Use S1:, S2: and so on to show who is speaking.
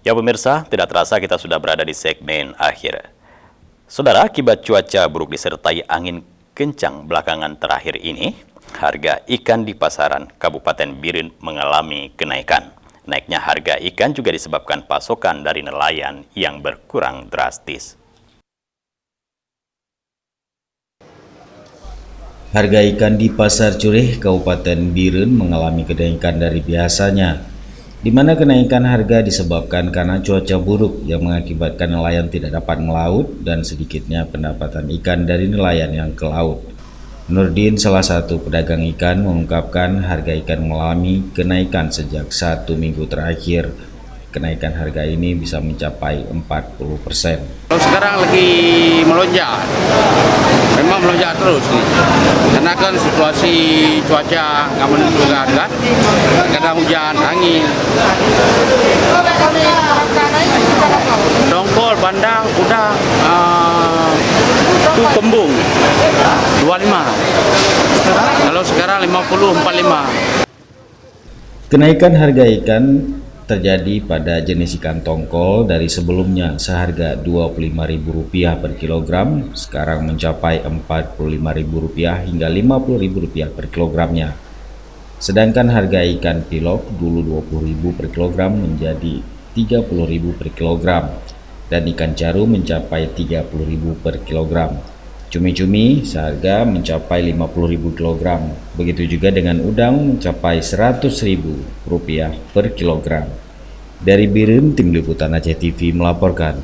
S1: Ya pemirsa, tidak terasa kita sudah berada di segmen akhir. Saudara, akibat cuaca buruk disertai angin kencang belakangan terakhir ini, harga ikan di pasaran Kabupaten Biren mengalami kenaikan. Naiknya harga ikan juga disebabkan pasokan dari nelayan yang berkurang drastis.
S2: Harga ikan di Pasar Cureh, Kabupaten Biren mengalami kenaikan dari biasanya, di mana kenaikan harga disebabkan karena cuaca buruk yang mengakibatkan nelayan tidak dapat melaut dan sedikitnya pendapatan ikan dari nelayan yang ke laut. Nurdin, salah satu pedagang ikan, mengungkapkan harga ikan mengalami kenaikan sejak 1 minggu terakhir. Kenaikan harga ini bisa mencapai 40%.
S3: Kalau sekarang lagi melonjak, memang melonjak terus nih. Karena kan situasi cuaca nggak menentu kan, kadang hujan, angin. Dongkol, bandang, udang, itu kembung 25. Kalau sekarang 50, 45.
S2: Kenaikan harga ikan terjadi pada jenis ikan tongkol dari sebelumnya seharga Rp25.000 per kilogram, sekarang mencapai Rp45.000 hingga Rp50.000 per kilogramnya. Sedangkan harga ikan pilok dulu Rp20.000 per kilogram menjadi Rp30.000 per kilogram, dan ikan jarum mencapai Rp30.000 per kilogram. Cumi-cumi seharga mencapai Rp50.000 kilogram. Begitu juga dengan udang mencapai Rp100.000 per kilogram. Dari Biren, Tim Liputan Aceh TV melaporkan.